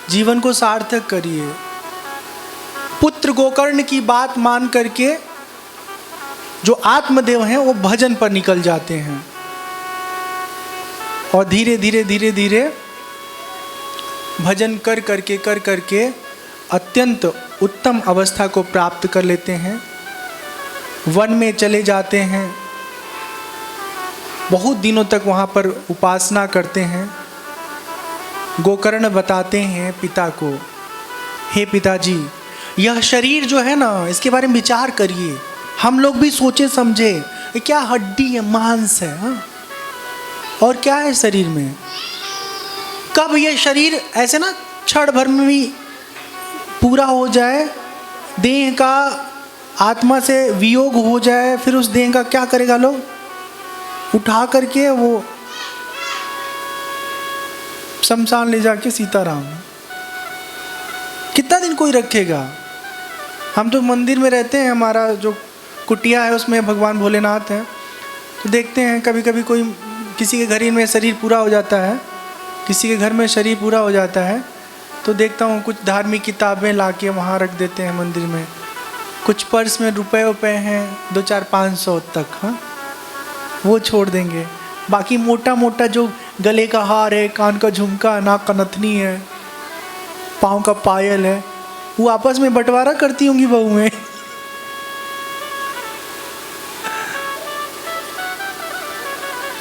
जीवन को सार्थक करिए। पुत्र गोकर्ण की बात मान करके जो आत्मदेव हैं वो भजन पर निकल जाते हैं और धीरे धीरे भजन कर करके अत्यंत उत्तम अवस्था को प्राप्त कर लेते हैं। वन में चले जाते हैं, बहुत दिनों तक वहाँ पर उपासना करते हैं। गोकर्ण बताते हैं पिता को, हे पिताजी, यह शरीर जो है ना इसके बारे में विचार करिए, हम लोग भी सोचे समझे, ये क्या हड्डी है, मांस है। हाँ? और क्या है शरीर में? कब ये शरीर ऐसे ना क्षण भर में भी पूरा हो जाए, देह का आत्मा से वियोग हो जाए, फिर उस देह का क्या करेगा लोग? उठा करके वो शमशान ले जाके सीताराम। कितना दिन कोई रखेगा? हम तो मंदिर में रहते हैं, हमारा जो कुटिया है उसमें भगवान भोलेनाथ हैं, तो देखते हैं कभी कभी कोई किसी के घर में शरीर पूरा हो जाता है, किसी के घर में शरीर पूरा हो जाता है, तो देखता हूँ कुछ धार्मिक किताबें लाके वहाँ रख देते हैं मंदिर में, कुछ पर्स में रुपए हैं 2-4-500 तक। हाँ, वो छोड़ देंगे, बाकी मोटा मोटा जो गले का हार है, कान का झुमका, नाक का नथनी है, पाँव का पायल है, वो आपस में बंटवारा करती होंगी बहू में।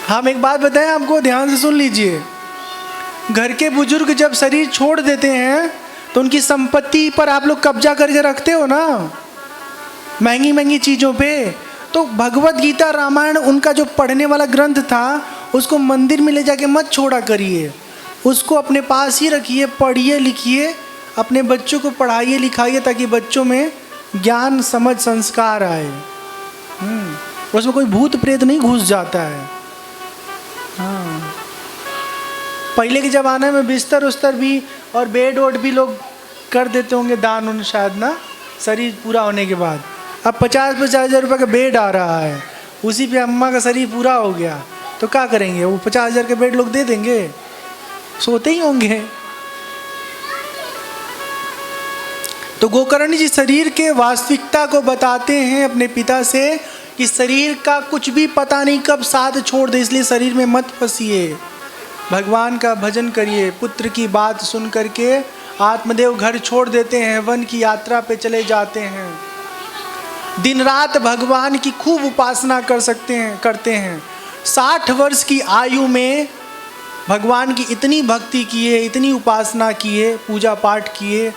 हम एक बात बताएं आपको, ध्यान से सुन लीजिए। घर के बुजुर्ग जब शरीर छोड़ देते हैं तो उनकी संपत्ति पर आप लोग कब्जा करके रखते हो ना, महंगी महंगी चीज़ों पे, तो भगवत गीता रामायण उनका जो पढ़ने वाला ग्रंथ था उसको मंदिर में ले जाके मत छोड़ा करिए, उसको अपने पास ही रखिए, पढ़िए लिखिए, अपने बच्चों को पढ़ाइए लिखाइए ताकि बच्चों में ज्ञान समझ संस्कार आए। उसमें कोई भूत प्रेत नहीं घुस जाता है। हाँ, पहले के ज़माने में बिस्तर उस्तर भी और बेड वोड भी लोग कर देते होंगे दान उन शायद ना, शरीर पूरा होने के बाद। अब 50-50 हज़ार रुपये का बेड आ रहा है, उसी पे अम्मा का शरीर पूरा हो गया तो क्या करेंगे? वो 50,000 के बेड लोग दे देंगे, सोते ही होंगे। तो गोकर्ण जी शरीर के वास्तविकता को बताते हैं अपने पिता से कि शरीर का कुछ भी पता नहीं कब साथ छोड़ दे, इसलिए शरीर में मत फंसिए, भगवान का भजन करिए। पुत्र की बात सुन करके आत्मदेव घर छोड़ देते हैं, वन की यात्रा पे चले जाते हैं, दिन रात भगवान की खूब उपासना करते हैं। 60 वर्ष की आयु में भगवान की इतनी भक्ति किए, इतनी उपासना किए, पूजा पाठ किए।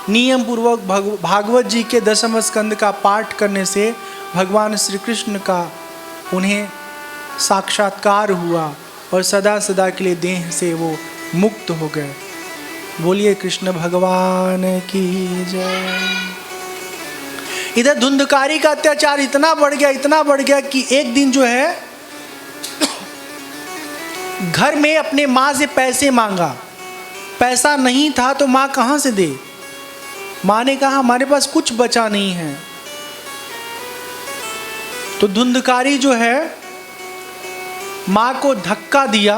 नियम पूर्वक भागवत जी के 10वें स्कंद का पाठ करने से भगवान श्री कृष्ण का उन्हें साक्षात्कार हुआ और सदा सदा के लिए देह से वो मुक्त हो गए। बोलिए कृष्ण भगवान की जय। इधर धुंधकारी का अत्याचार इतना बढ़ गया कि एक दिन जो है घर में अपने माँ से पैसे मांगा, पैसा नहीं था तो माँ कहाँ से दे? माँ ने कहा हमारे पास कुछ बचा नहीं है। तो धुंधकारी जो है माँ को धक्का दिया,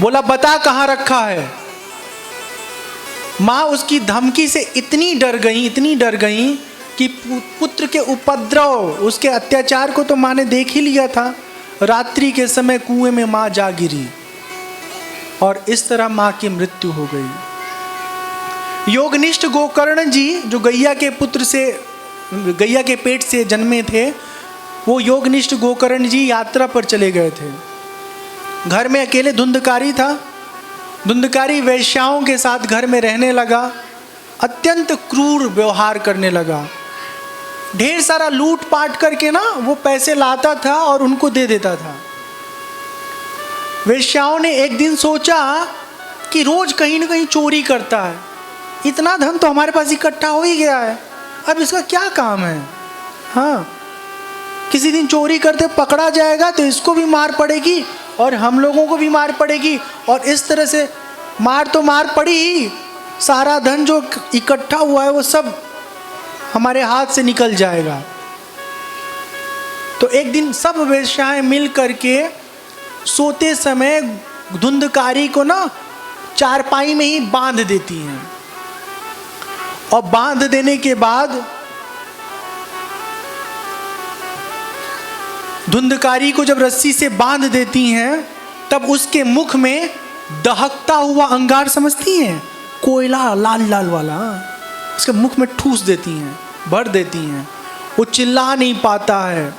बोला बता कहाँ रखा है। माँ उसकी धमकी से इतनी डर गई कि पुत्र के उपद्रव, उसके अत्याचार को तो माँ ने देख ही लिया था। रात्रि के समय कुएं में माँ जा गिरी और इस तरह माँ की मृत्यु हो गई। योगनिष्ठ गोकर्ण जी जो गैया के पेट से जन्मे थे, वो योगनिष्ठ गोकर्ण जी यात्रा पर चले गए थे। घर में अकेले धुंधकारी था। धुंधकारी वैश्याओं के साथ घर में रहने लगा, अत्यंत क्रूर व्यवहार करने लगा। ढेर सारा लूट पाट करके ना वो पैसे लाता था और उनको दे देता था। वैश्याओं ने एक दिन सोचा कि रोज कहीं ना कहीं चोरी करता है, इतना धन तो हमारे पास इकट्ठा हो ही गया है, अब इसका क्या काम है। हाँ, किसी दिन चोरी करते पकड़ा जाएगा तो इसको भी मार पड़ेगी और हम लोगों को भी मार पड़ेगी, और इस तरह से मार तो मार पड़ी ही, सारा धन जो इकट्ठा हुआ है वो सब हमारे हाथ से निकल जाएगा। तो एक दिन सब वेश्याएं मिल करके सोते समय धुंधकारी को ना चारपाई में ही बांध देती हैं, और बांध देने के बाद धुंधकारी को जब रस्सी से बांध देती हैं तब उसके मुख में दहकता हुआ अंगार, समझती हैं, कोयला लाल लाल वाला, उसके मुख में ठूस देती हैं, भर देती हैं। वो चिल्ला नहीं पाता है,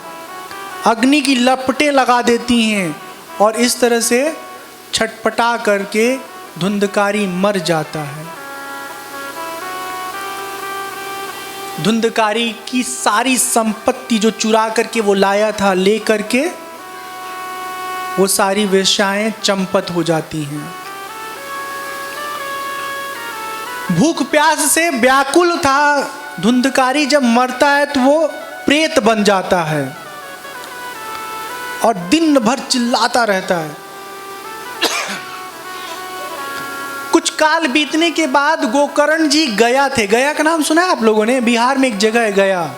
अग्नि की लपटें लगा देती हैं और इस तरह से छटपटा करके धुंधकारी मर जाता है। धुंधकारी की सारी संपत्ति जो चुरा करके वो लाया था ले करके वो सारी वेश्याएं चंपत हो जाती हैं। भूख प्यास से व्याकुल था धुंधकारी, जब मरता है तो वो प्रेत बन जाता है और दिन भर चिल्लाता रहता है। कुछ काल बीतने के बाद गोकर्ण जी गया थे। गया का नाम सुना है आप लोगों ने? बिहार में एक जगह है गया,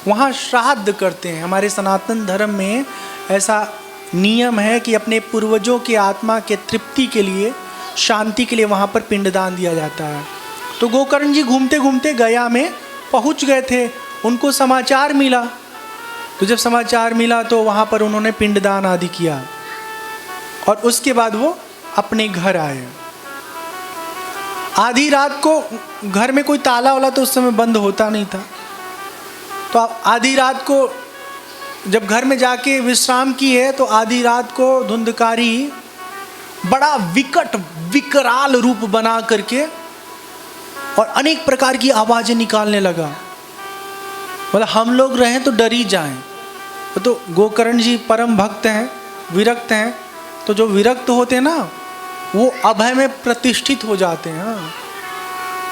वहाँ श्राद्ध करते हैं। हमारे सनातन धर्म में ऐसा नियम है कि अपने पूर्वजों की आत्मा के तृप्ति के लिए, शांति के लिए वहाँ पर पिंडदान दिया जाता है। तो गोकर्ण जी घूमते घूमते गया में पहुँच गए थे, उनको समाचार मिला। तो जब समाचार मिला तो वहाँ पर उन्होंने पिंडदान आदि किया और उसके बाद वो अपने घर आए। आधी रात को, घर में कोई ताला वाला तो उस समय बंद होता नहीं था, तो आधी रात को जब घर में जाके विश्राम की है तो आधी रात को धुंधकारी बड़ा विकट विकराल रूप बना करके और अनेक प्रकार की आवाजें निकालने लगा। मतलब हम लोग रहें तो डर ही जाएं। तो गोकर्ण जी परम भक्त हैं, विरक्त हैं, तो जो विरक्त होते हैं ना वो अभय में प्रतिष्ठित हो जाते हैं। हाँ,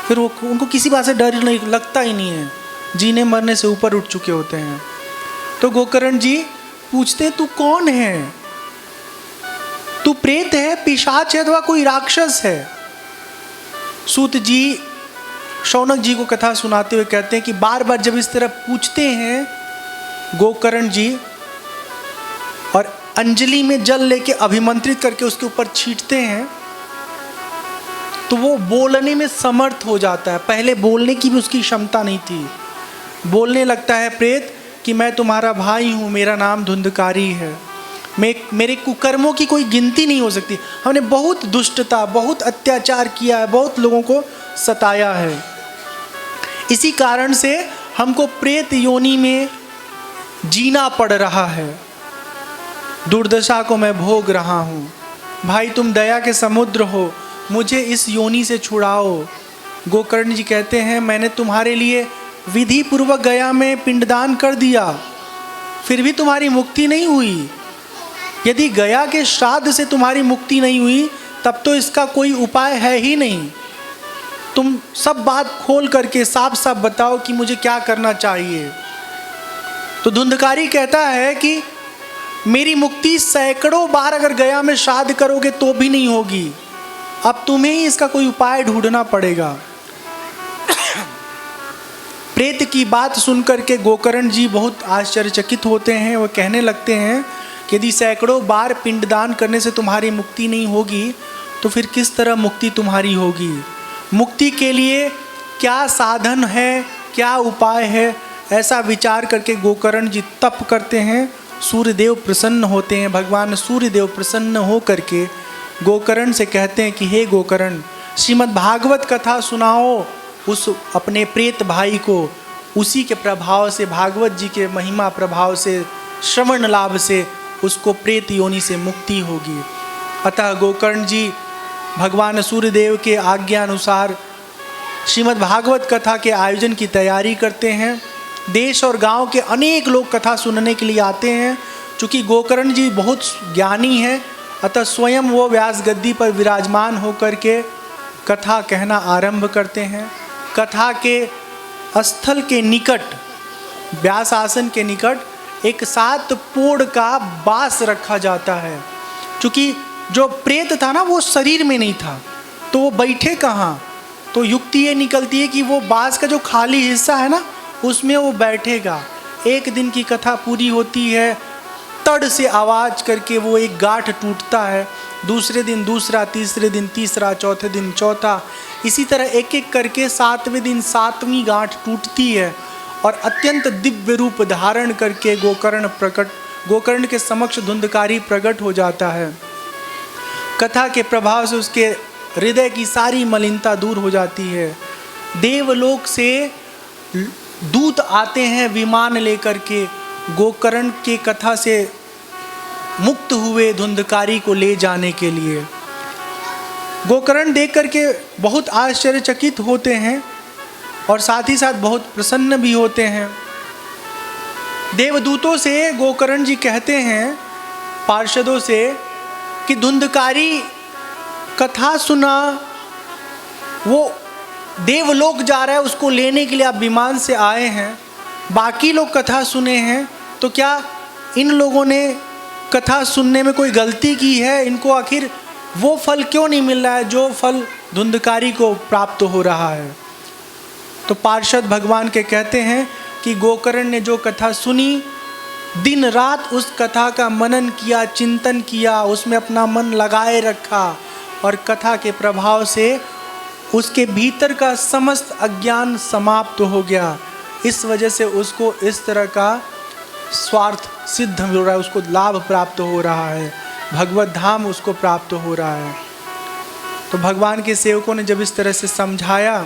फिर वो उनको किसी बात से डर नहीं लगता ही नहीं है, जीने मरने से ऊपर उठ चुके होते हैं। तो गोकर्ण जी पूछते तू कौन है, तू प्रेत है, पिशाच है अथवा कोई राक्षस है। सूत जी शौनक जी को कथा सुनाते हुए कहते हैं कि बार बार जब इस तरह पूछते हैं गोकर्ण जी और अंजलि में जल लेके अभिमंत्रित करके उसके ऊपर छींटते हैं तो वो बोलने में समर्थ हो जाता है। पहले बोलने की भी उसकी क्षमता नहीं थी। बोलने लगता है प्रेत कि मैं तुम्हारा भाई हूँ, मेरा नाम धुंधकारी है, मेरे कुकर्मों की कोई गिनती नहीं हो सकती। हमने बहुत दुष्टता, बहुत अत्याचार किया है, बहुत लोगों को सताया है, इसी कारण से हमको प्रेत योनि में जीना पड़ रहा है, दुर्दशा को मैं भोग रहा हूँ। भाई तुम दया के समुद्र हो, मुझे इस योनि से छुड़ाओ। गोकर्ण जी कहते हैं मैंने तुम्हारे लिए विधि पूर्वक गया में पिंडदान कर दिया, फिर भी तुम्हारी मुक्ति नहीं हुई। यदि गया के श्राद्ध से तुम्हारी मुक्ति नहीं हुई तब तो इसका कोई उपाय है ही नहीं। तुम सब बात खोल करके साफ साफ बताओ कि मुझे क्या करना चाहिए। तो धुंधकारी कहता है कि मेरी मुक्ति सैकड़ों बार अगर गया में श्राद्ध करोगे तो भी नहीं होगी, अब तुम्हें ही इसका कोई उपाय ढूंढना पड़ेगा। प्रेत की बात सुनकर के गोकर्ण जी बहुत आश्चर्यचकित होते हैं। वो कहने लगते हैं कि यदि सैकड़ों बार पिंडदान करने से तुम्हारी मुक्ति नहीं होगी तो फिर किस तरह मुक्ति तुम्हारी होगी। मुक्ति के लिए क्या साधन है, क्या उपाय है, ऐसा विचार करके गोकर्ण जी तप करते हैं। सूर्यदेव प्रसन्न होते हैं। भगवान सूर्यदेव प्रसन्न हो करके गोकर्ण से कहते हैं कि हे गोकर्ण, श्रीमद् भागवत कथा सुनाओ उस अपने प्रेत भाई को। उसी के प्रभाव से, भागवत जी के महिमा प्रभाव से, श्रवण लाभ से उसको प्रेत योनि से मुक्ति होगी। अतः गोकर्ण जी भगवान सूर्यदेव के आज्ञा अनुसार श्रीमद् भागवत कथा के आयोजन की तैयारी करते हैं। देश और गांव के अनेक लोग कथा सुनने के लिए आते हैं। चूँकि गोकर्ण जी बहुत ज्ञानी हैं, अतः स्वयं वो व्यास गद्दी पर विराजमान होकर के कथा कहना आरंभ करते हैं। कथा के स्थल के निकट, व्यास आसन के निकट एक 7 पोड़ का बांस रखा जाता है। चूँकि जो प्रेत था ना वो शरीर में नहीं था, तो वो बैठे कहाँ, तो युक्ति ये निकलती है कि वो बांस का जो खाली हिस्सा है ना उसमें वो बैठेगा। एक दिन की कथा पूरी होती है, तड़ से आवाज़ करके वो एक गांठ टूटता है। दूसरे दिन दूसरा, तीसरे दिन तीसरा, चौथे दिन चौथा, इसी तरह एक एक करके 7वें दिन 7वीं गांठ टूटती है और अत्यंत दिव्य रूप धारण करके गोकर्ण के समक्ष धुंधकारी प्रकट हो जाता है। कथा के प्रभाव से उसके हृदय की सारी मलिनता दूर हो जाती है। देवलोक से दूत आते हैं विमान लेकर के गोकर्ण के कथा से मुक्त हुए धुंधकारी को ले जाने के लिए। गोकर्ण देख करके बहुत आश्चर्यचकित होते हैं और साथ ही साथ बहुत प्रसन्न भी होते हैं। देवदूतों से गोकर्ण जी कहते हैं, पार्षदों से, कि धुंधकारी कथा सुना, वो देवलोक जा रहा है, उसको लेने के लिए आप विमान से आए हैं। बाकी लोग कथा सुने हैं, तो क्या इन लोगों ने कथा सुनने में कोई गलती की है? इनको आखिर वो फल क्यों नहीं मिल रहा है जो फल धुंधकारी को प्राप्त हो रहा है? तो पार्षद भगवान के कहते हैं कि गोकर्ण ने जो कथा सुनी, दिन रात उस कथा का मनन किया, चिंतन किया, उसमें अपना मन लगाए रखा और कथा के प्रभाव से उसके भीतर का समस्त अज्ञान समाप्त हो गया। इस वजह से उसको इस तरह का स्वार्थ सिद्ध मिल रहा है, उसको लाभ प्राप्त हो रहा है, भगवत धाम उसको प्राप्त हो रहा है। तो भगवान के सेवकों ने जब इस तरह से समझाया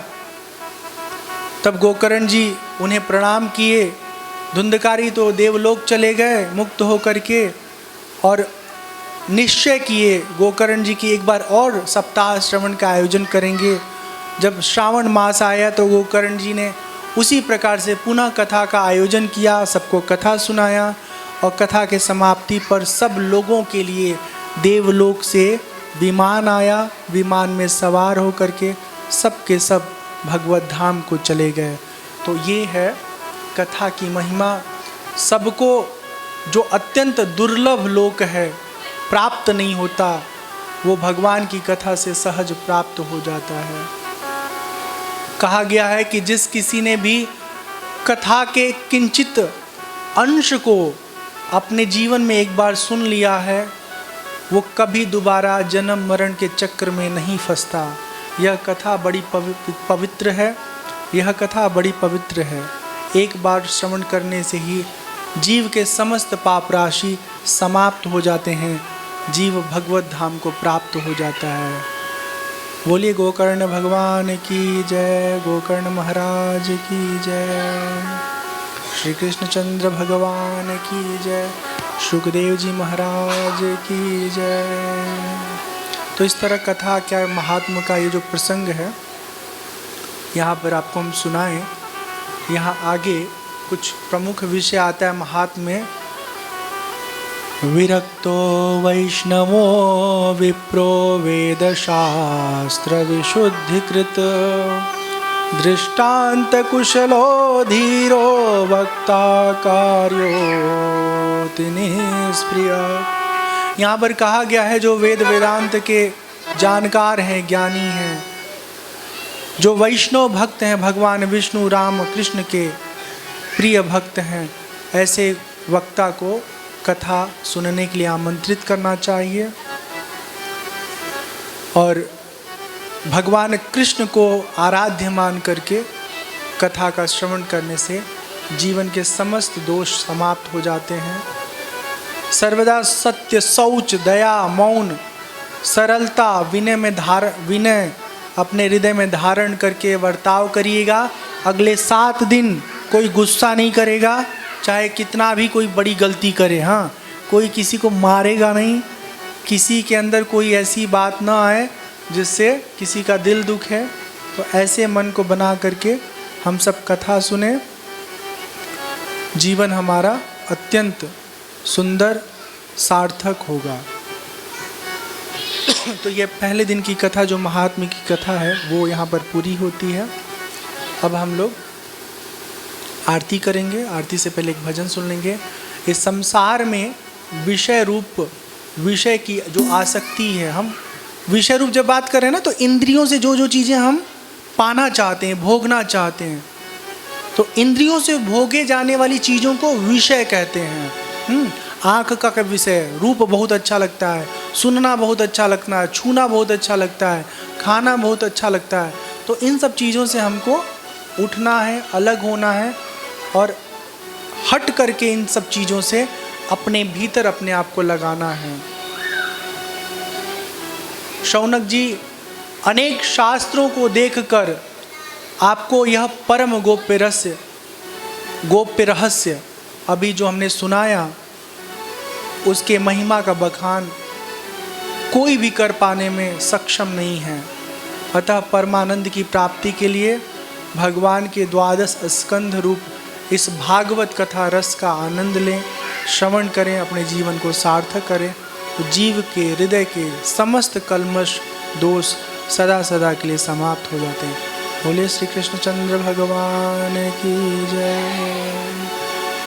तब गोकर्ण जी उन्हें प्रणाम किए। धुंधकारी तो देवलोक चले गए मुक्त हो करके और निश्चय किए गोकर्ण जी की एक बार और सप्ताह श्रवण का आयोजन करेंगे। जब श्रावण मास आया तो गोकर्ण जी ने उसी प्रकार से पुनः कथा का आयोजन किया, सबको कथा सुनाया और कथा के समाप्ति पर सब लोगों के लिए देवलोक से विमान आया। विमान में सवार होकर के सब के सब भगवत धाम को चले गए। तो ये है कथा की महिमा। सबको जो अत्यंत दुर्लभ लोक है, प्राप्त नहीं होता, वो भगवान की कथा से सहज प्राप्त हो जाता है। कहा गया है कि जिस किसी ने भी कथा के किंचित अंश को अपने जीवन में एक बार सुन लिया है, वो कभी दोबारा जन्म मरण के चक्र में नहीं फंसता। यह कथा बड़ी पवित्र है। यह कथा बड़ी पवित्र है। एक बार श्रवण करने से ही जीव के समस्त पाप राशि समाप्त हो जाते हैं, जीव भगवत धाम को प्राप्त हो जाता है। बोलिए गोकर्ण भगवान की जय, गोकर्ण महाराज की जय, श्री कृष्णचंद्र भगवान की जय, सुखदेव जी महाराज की जय। तो इस तरह कथा क्या महात्मा का ये जो प्रसंग है यहाँ पर आपको हम सुनाएं। यहाँ आगे कुछ प्रमुख विषय आता है महात्म में। विरक्तो वैष्णवो विप्रो वेद शास्त्र विशुद्धिकृत दृष्टांत कुशलो धीरो वक्ता कार्यो निष्प्रिय। यहाँ पर कहा गया है जो वेद वेदांत के जानकार हैं, ज्ञानी हैं, जो वैष्णव भक्त हैं, भगवान विष्णु राम कृष्ण के प्रिय भक्त हैं, ऐसे वक्ता को कथा सुनने के लिए आमंत्रित करना चाहिए। और भगवान कृष्ण को आराध्य मान करके कथा का श्रवण करने से जीवन के समस्त दोष समाप्त हो जाते हैं। सर्वदा सत्य, शौच, दया, मौन, सरलता, विनय अपने हृदय में धारण करके वर्ताव करिएगा। अगले 7 दिन कोई गुस्सा नहीं करेगा, चाहे कितना भी कोई बड़ी गलती करे। हाँ, कोई किसी को मारेगा नहीं, किसी के अंदर कोई ऐसी बात ना आए जिससे किसी का दिल दुखे। तो ऐसे मन को बना करके हम सब कथा सुने, जीवन हमारा अत्यंत सुंदर सार्थक होगा। तो ये पहले दिन की कथा जो महात्मा की कथा है वो यहाँ पर पूरी होती है। अब हम लोग आरती करेंगे। आरती से पहले एक भजन सुन लेंगे। इस संसार में विषय रूप, विषय की जो आसक्ति है, हम विषय रूप जब बात करें ना, तो इंद्रियों से जो जो चीज़ें हम पाना चाहते हैं, भोगना चाहते हैं, तो इंद्रियों से भोगे जाने वाली चीज़ों को विषय कहते हैं। आँख का विषय, रूप बहुत अच्छा लगता है, सुनना बहुत अच्छा लगता है, छूना बहुत अच्छा लगता है, खाना बहुत अच्छा लगता है। तो इन सब चीज़ों से हमको उठना है, अलग होना है और हट करके इन सब चीज़ों से अपने भीतर अपने आप को लगाना है। शौनक जी अनेक शास्त्रों को देखकर आपको यह परम गोप्य रहस्य अभी जो हमने सुनाया, उसके महिमा का बखान कोई भी कर पाने में सक्षम नहीं है। अतः परमानंद की प्राप्ति के लिए भगवान के 12 स्कंध रूप इस भागवत कथा रस का आनंद लें, श्रवण करें, अपने जीवन को सार्थक करें, तो जीव के हृदय के समस्त कल्मश दोष सदा सदा के लिए समाप्त हो जाते हैं। बोले श्री कृष्णचंद्र भगवान की जय।